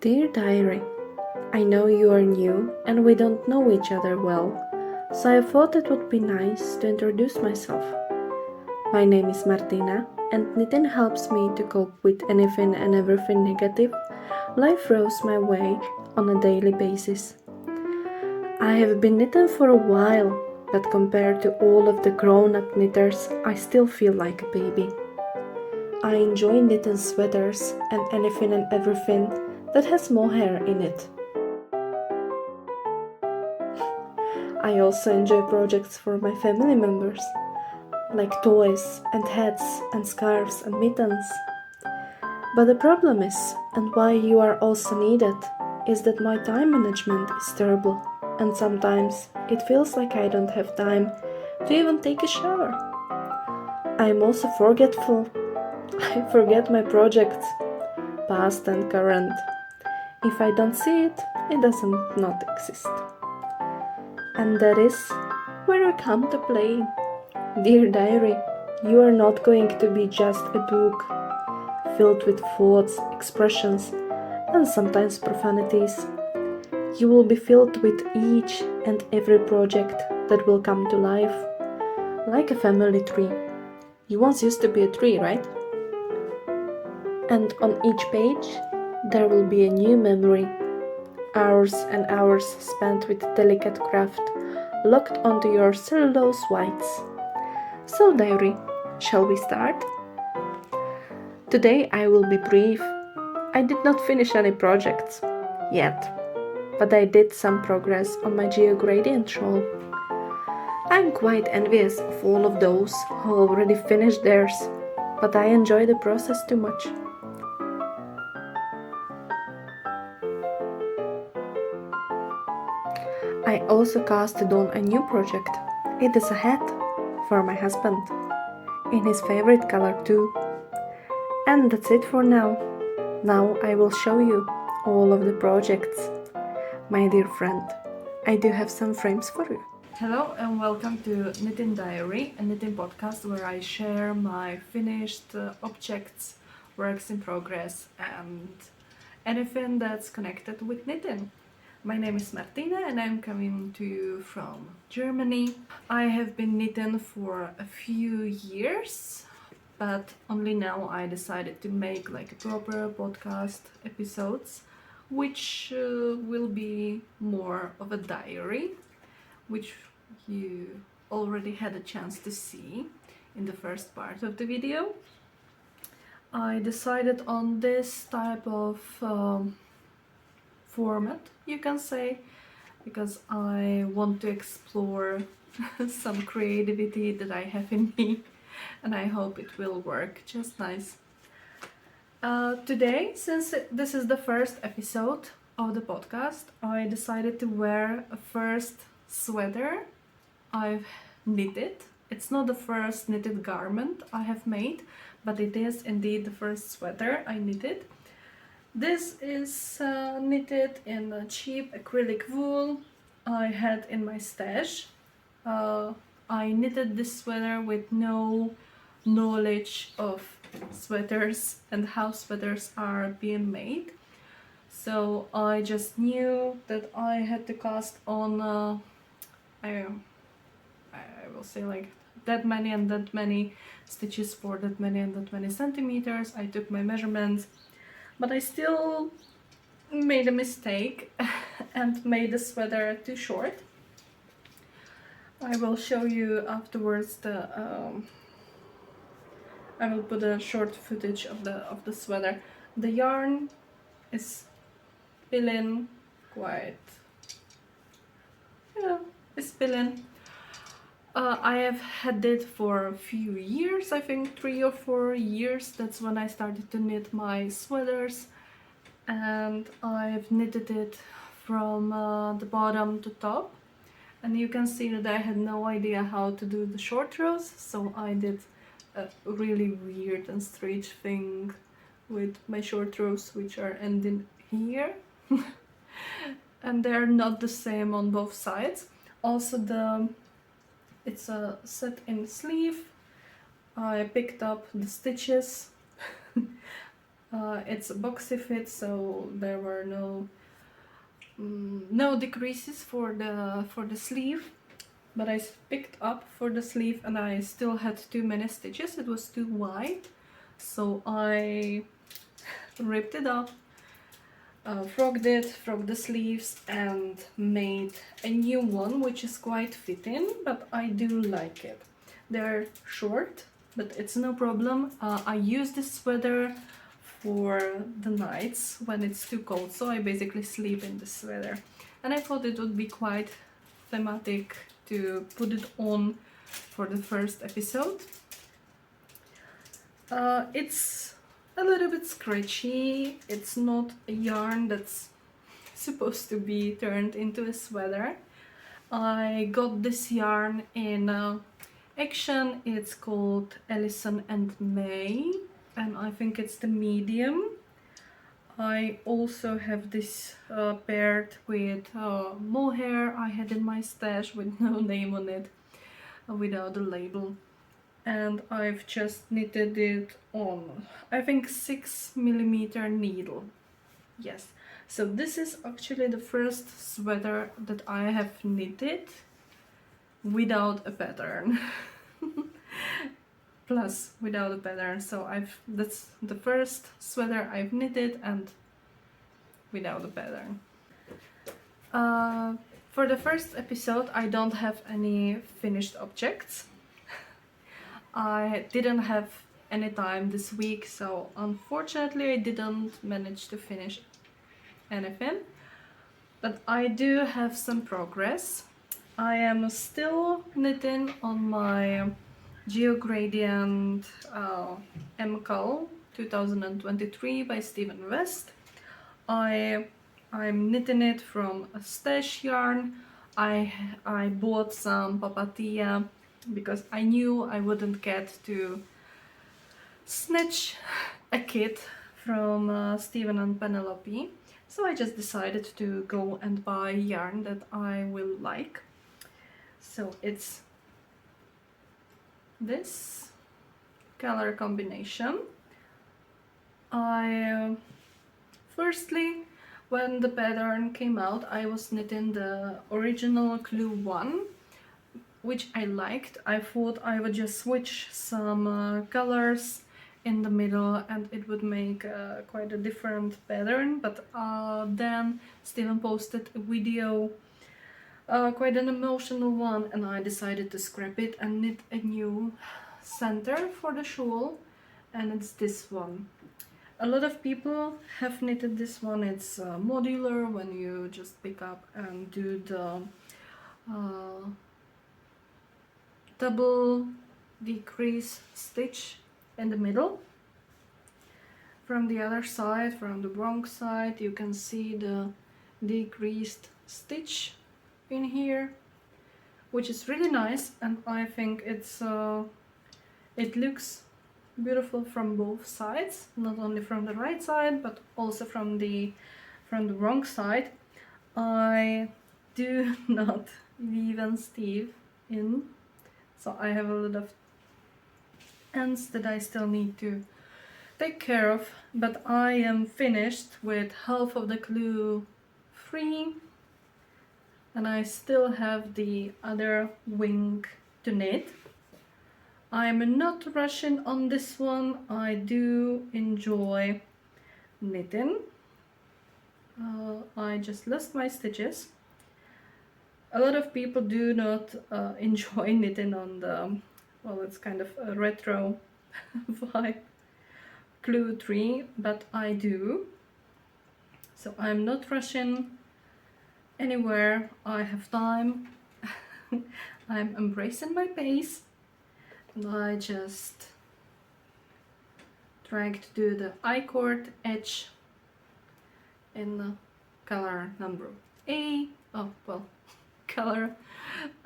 Dear Diary, I know you are new and we don't know each other well, so I thought it would be nice to introduce myself. My name is Martina and knitting helps me to cope with anything and everything negative life throws my way on a daily basis. I have been knitting for a while, but compared to all of the grown-up knitters, I still feel like a baby. I enjoy knitting sweaters and anything and everything that has mohair in it. I also enjoy projects for my family members, like toys and hats and scarves and mittens. But the problem is, and why you are also needed, is that my time management is terrible, and sometimes it feels like I don't have time to even take a shower. I am also forgetful. I forget my projects, past and current. If I don't see it, it doesn't not exist. And that is where I come to play. Dear Diary, you are not going to be just a book filled with thoughts, expressions, and sometimes profanities. You will be filled with each and every project that will come to life, like a family tree. You once used to be a tree, right? And on each page, there will be a new memory. Hours and hours spent with delicate craft, locked onto your cellulose whites. So, diary, shall we start? Today I will be brief. I did not finish any projects yet, but I did some progress on my Geogradient shawl. I'm quite envious of all of those who already finished theirs, but I enjoy the process too much. I also casted on a new project. It is a hat for my husband, in his favorite color too. And that's it for now. Now I will show you all of the projects. My dear friend, I do have some frames for you. Hello and welcome to Knitting Diary, a knitting podcast where I share my finished objects, works in progress and anything that's connected with knitting. My name is Martina and I'm coming to you from Germany. I have been knitting for a few years, but only now I decided to make like a proper podcast episodes, which will be more of a diary, which you already had a chance to see in the first part of the video. I decided on this type of format, you can say, because I want to explore some creativity that I have in me, and I hope it will work just nice. Today, since this is the first episode of the podcast, I decided to wear a first sweater I've knitted. It's not the first knitted garment I have made, but it is indeed the first sweater I knitted. This is knitted in a cheap acrylic wool I had in my stash. I knitted this sweater with no knowledge of sweaters and how sweaters are being made. So I just knew that I had to cast on, I will say like that many and that many stitches for that many and that many centimeters. I took my measurements, but I still made a mistake and made the sweater too short. I will show you afterwards I will put a short footage of the sweater. The yarn is spilling quite, it's spilling. I have had it for a few years, I think 3 or 4 years. That's when I started to knit my sweaters, and I've knitted it from the bottom to top. And you can see that I had no idea how to do the short rows, so I did a really weird and strange thing with my short rows, which are ending here. And they're not the same on both sides. Also it's a set-in sleeve. I picked up the stitches It's a boxy fit, so there were no decreases for the sleeve, but I picked up for the sleeve and I still had too many stitches. It was too wide, so I ripped it up, frogged the sleeves and made a new one, which is quite fitting, but I do like it. They're short, but it's no problem. I use this sweater for the nights when it's too cold, so I basically sleep in the sweater, and I thought it would be quite thematic to put it on for the first episode. It's a little bit scratchy. It's not a yarn that's supposed to be turned into a sweater. I got this yarn in Action. It's called Ellison and May, and I think it's the medium. I also have this paired with mohair I had in my stash with no name on it, without a label. And I've just knitted it on, I think, 6mm needle. Yes, so this is actually the first sweater that I have knitted without a pattern. Plus without a pattern, so that's the first sweater I've knitted and without a pattern. For the first episode I don't have any finished objects. I didn't have any time this week, so unfortunately I didn't manage to finish anything, but I do have some progress. I am still knitting on my Geogradient MKAL 2023 by Stephen West. I'm knitting it from a stash yarn. I bought some papatilla because I knew I wouldn't get to snatch a kit from Stephen and Penelope, so I just decided to go and buy yarn that I will like. So it's this color combination. Firstly, when the pattern came out, I was knitting the original Clue 1, which I liked. I thought I would just switch some colors in the middle and it would make quite a different pattern, but then Steven posted a video, quite an emotional one, and I decided to scrap it and knit a new center for the shawl, and it's this one. A lot of people have knitted this one. It's modular, when you just pick up and do the double decrease stitch in the middle. From the other side, from the wrong side, you can see the decreased stitch in here, which is really nice, and I think it looks beautiful from both sides, not only from the right side but also from the wrong side. I do not weave and Steve in, so I have a lot of ends that I still need to take care of, but I am finished with half of the Clue 3 and I still have the other wing to knit. I'm not rushing on this one. I do enjoy knitting. I just lost my stitches. A lot of people do not enjoy knitting on the, well, it's kind of a retro vibe Clue 3, but I do. So I'm not rushing anywhere. I have time. I'm embracing my pace. And I just trying to do the I-cord edge in the color number A. Oh, well, color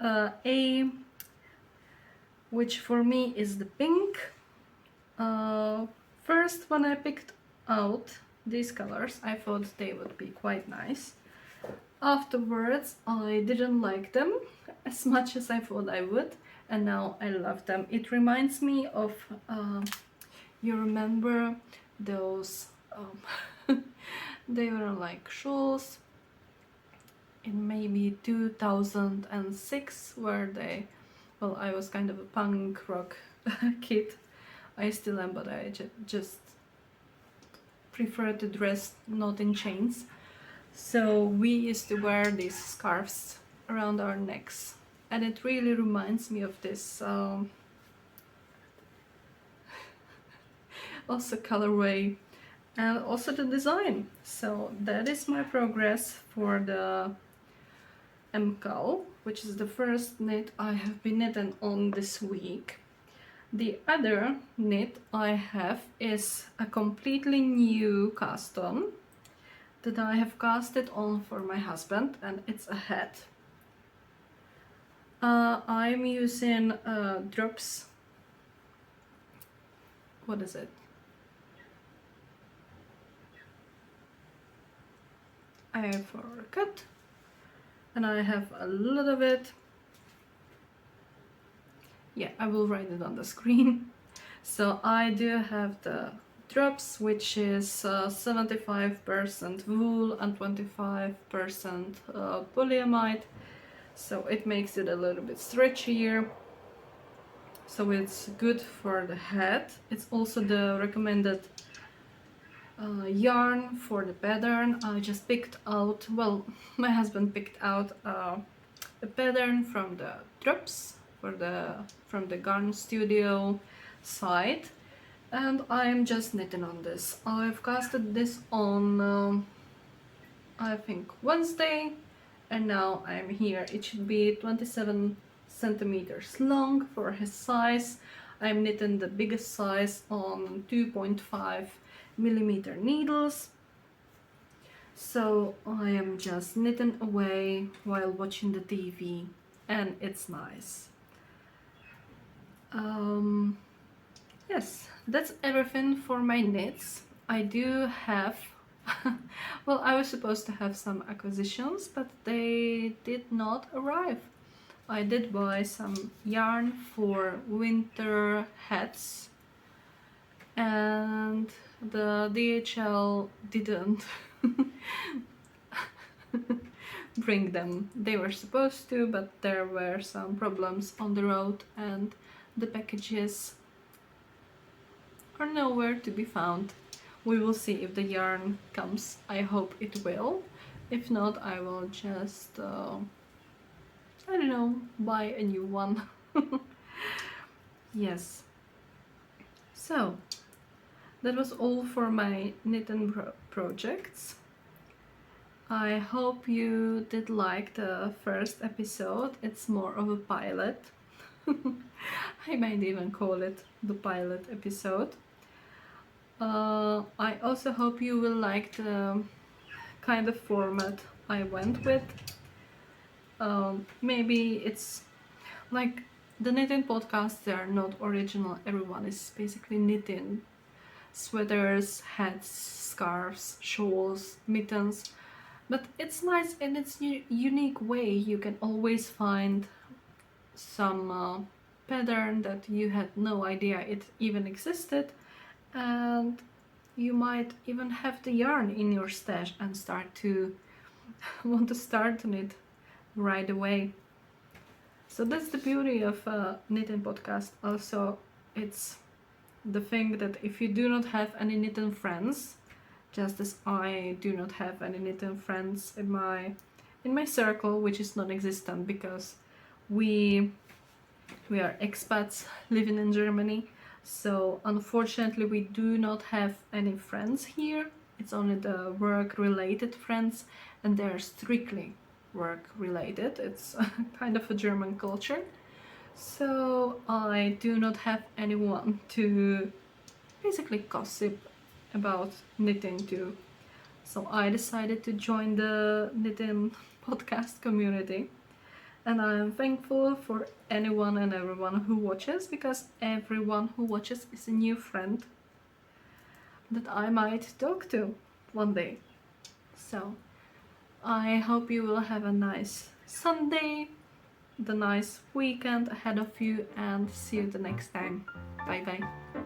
A, which for me is the pink. First, when I picked out these colors, I thought they would be quite nice. Afterwards, I didn't like them as much as I thought I would, and now I love them. It reminds me of, you remember those they were like shoes in maybe 2006, where they, well, I was kind of a punk rock kid. I still am, but I just prefer to dress not in chains. So we used to wear these scarves around our necks, and it really reminds me of this also colorway and also the design. So that is my progress for the MKAL, which is the first knit I have been knitting on this week. The other knit I have is a completely new cast on that I have casted on for my husband, and it's a hat. I'm using drops. What is it? I forgot, and I have a lot of it. Yeah, I will write it on the screen. So I do have the drops, which is 75% wool and 25% polyamide. So it makes it a little bit stretchier. So it's good for the hat. It's also the recommended yarn for the pattern. I just picked out, well, my husband picked out a pattern from the drops from the Garn Studio site, and I'm just knitting on this. I've casted this on I think Wednesday, and now I'm here. It should be 27 centimeters long for his size. I'm knitting the biggest size on 2.5 millimeter needles. So I am just knitting away while watching the TV, and it's nice. Yes, that's everything for my knits. I do have well, I was supposed to have some acquisitions, but they did not arrive. I did buy some yarn for winter hats, and the DHL didn't bring them. They were supposed to, but there were some problems on the road, and the packages are nowhere to be found. We will see if the yarn comes. I hope it will. If not, I will just I don't know, buy a new one. Yes. So that was all for my knitting projects. I hope you did like the first episode. It's more of a pilot. I might even call it the pilot episode. I also hope you will like the kind of format I went with. Maybe it's like the knitting podcasts, they are not original. Everyone is basically knitting sweaters, hats, scarves, shawls, mittens. But it's nice in its unique way. You can always find some pattern that you had no idea it even existed, and you might even have the yarn in your stash and start to want to start on it right away. So that's the beauty of a knitting podcast. Also, it's the thing that if you do not have any knitting friends, just as I do not have any knitting friends in my circle, which is non-existent because we are expats living in Germany. So unfortunately we do not have any friends here. It's only the work-related friends, and they're strictly work-related. It's kind of a German culture. So I do not have anyone to basically gossip about knitting to. So I decided to join the knitting podcast community. And I am thankful for anyone and everyone who watches, because everyone who watches is a new friend that I might talk to one day. So I hope you will have a nice Sunday, the nice weekend ahead of you, and see you the next time. Bye bye.